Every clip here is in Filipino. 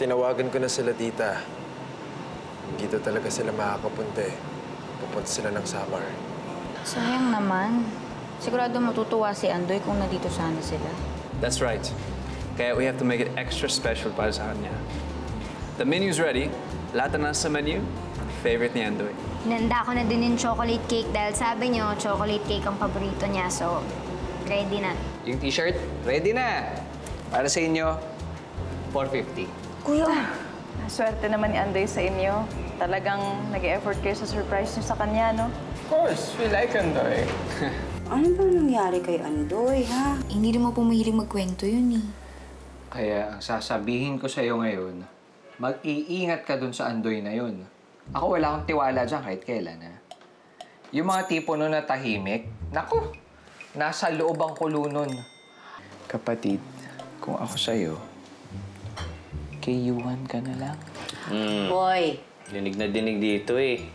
Tinawagan ko na sila, tita. Dito talaga sila makakapunta eh. Pupunta sila ng Samar. Sayang naman. Sigurado matutuwa si Andoy kung nandito sana sila. That's right. Kaya we have to make it extra special para sa kanya. The menu's ready. Lahat na nasa menu, favorite ni Andoy. Hinanda ko na din yung chocolate cake dahil sabi niyo, chocolate cake ang paborito niya. So, ready na. Yung t-shirt, ready na. Para sa inyo, 450. Kuya! Swerte naman ni Andoy sa inyo. Talagang nag-e-effort kayo sa surprise niyo sa kanya, no? Of course, we like Andoy. Ano ba nangyari kay Andoy, ha? Hindi naman po mahilig magkwento yun eh. Kaya ang sasabihin ko sa'yo ngayon, mag-iingat ka dun sa Andoy na yun. Ako wala akong tiwala dyan kahit kailan, ha? Yung mga tipo nun na tahimik, naku, nasa loob ang kulo nun. Kapatid, kung ako sa'yo, kayuhan ka na lang. Boy! Dinig na dinig dito eh.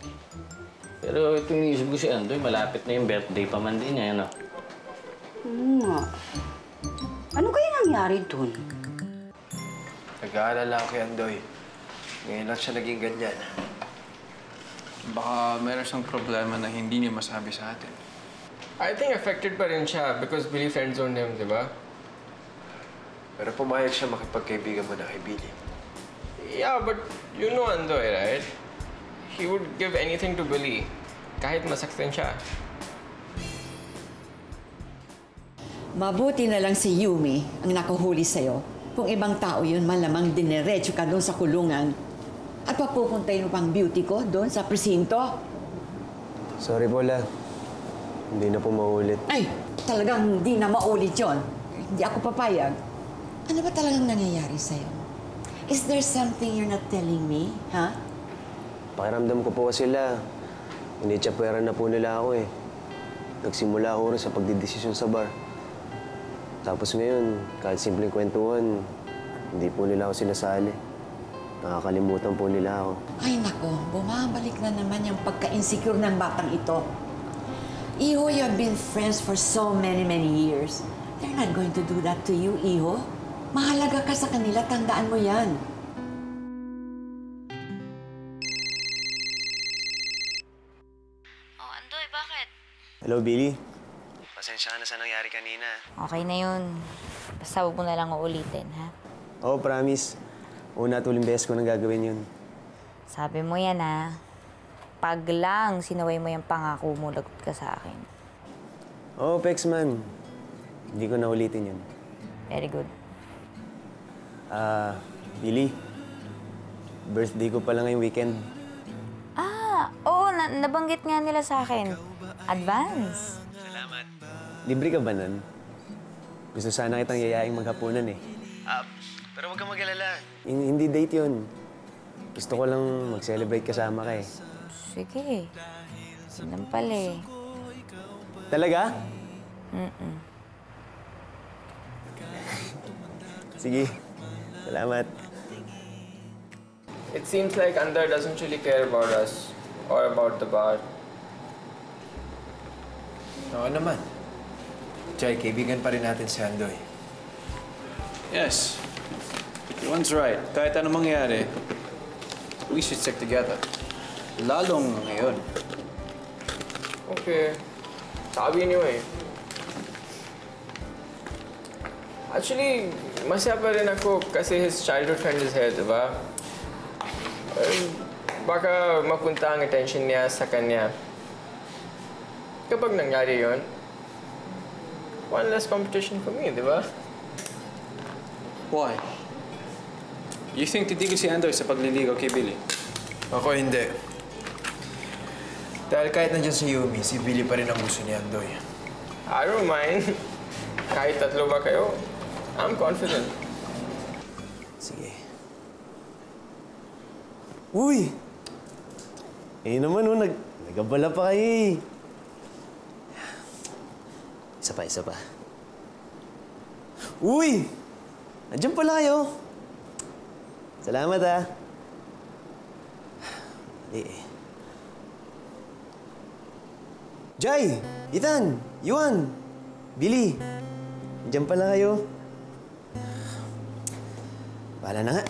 Pero ito iniisip ko si Andoy, malapit na yung birthday pa man din niya, ano? Nga. Ano kaya nangyari dun? Nag-aalala ako kay Andoy. Ngayon lang siya naging ganyan. Baka meron siyang problema na hindi niya masabi sa atin. I think affected pa rin siya because Billy friendzoned him, di ba? Pero pumayag siya makipagkaibigan mo na kay Billy. Yeah, but you know Andoy, right? He would give anything to Billy. Kahit masaktan siya. Mabuti na lang si Yumi ang nakuhuli sa'yo. Kung ibang tao yun, malamang dinerecho ka doon sa kulungan. At papupuntay mo pang beauty ko doon sa presinto. Sorry po, La. Hindi na po maulit. Ay, talagang hindi na maulit yun. Hindi ako papayag. Ano ba talagang nangyayari sa'yo? Is there something you're not telling me, ha? Pakiramdam ko po kasi, La. Initsapwera na po nila ako eh. Nagsimula ako rin sa pagdidesisyon sa bar. Tapos ngayon, kahit simpleng kwentuhan, hindi po nila ako sinasali. Nakakalimutan po nila ako. Ay, nako. Bumabalik na naman yung pagka-insecure ng batang ito. Iho, you have been friends for so many years. They're not going to do that to you, Iho. Mahalaga ka sa kanila, tandaan mo yan. Oh, Andoy, bakit? Hello, Billy. Pasensya ka na sa nangyari kanina. Okay na yun. Basta huwag mo na lang uulitin, ha? Oo, promise. Una at uling beses ko nang gagawin yun. Sabi mo yan, ha? Pag lang sinaway mo yung pangako mo, lagot ka sa akin. Oo, Pex man. Hindi ko na ulitin yun. Very good. Billy. Birthday ko pala ngayong weekend. Oo, nabanggit nga nila sa akin. Advance. Salamat. Libre ka ba nun? Gusto sana kitang yayaing maghapunan eh. Pero huwag kang mag-alala. Hindi date yun. Gusto ko lang mag-celebrate kasama ka eh. Sige. Sinampal eh. Talaga? Sige. Salamat. It seems like Andoy doesn't really care about us or about the bar. Oo naman. Chay, kaibigan pa rin natin si Andoy. Yes. Yuan's right. Kahit anong mangyari, we should stick together. Lalong ngayon. Okay. Sabi niyo eh. Actually, masaya pa rin ako kasi his childhood friend is here, diba? Baka mapunta ang attention niya sa kanya. Kapag nangyari yun, one less competition for me, diba? Why? You think titigil si Andoy sa pagliligaw kay Billy? Ako hindi. Dahil kahit nandiyan si Yumi, si Billy pa rin ang gusto ni Andoy. I don't mind. Kahit tatlo ba kayo, I'm confident. Sige. Uy! Eh naman, oh, nagabala pa kayo eh. Isa pa. Uy! Nandiyan pala kayo. Salamat, ha. Jai! Ethan! Yuan! Billy! Nandiyan pala kayo. Bahala na nga.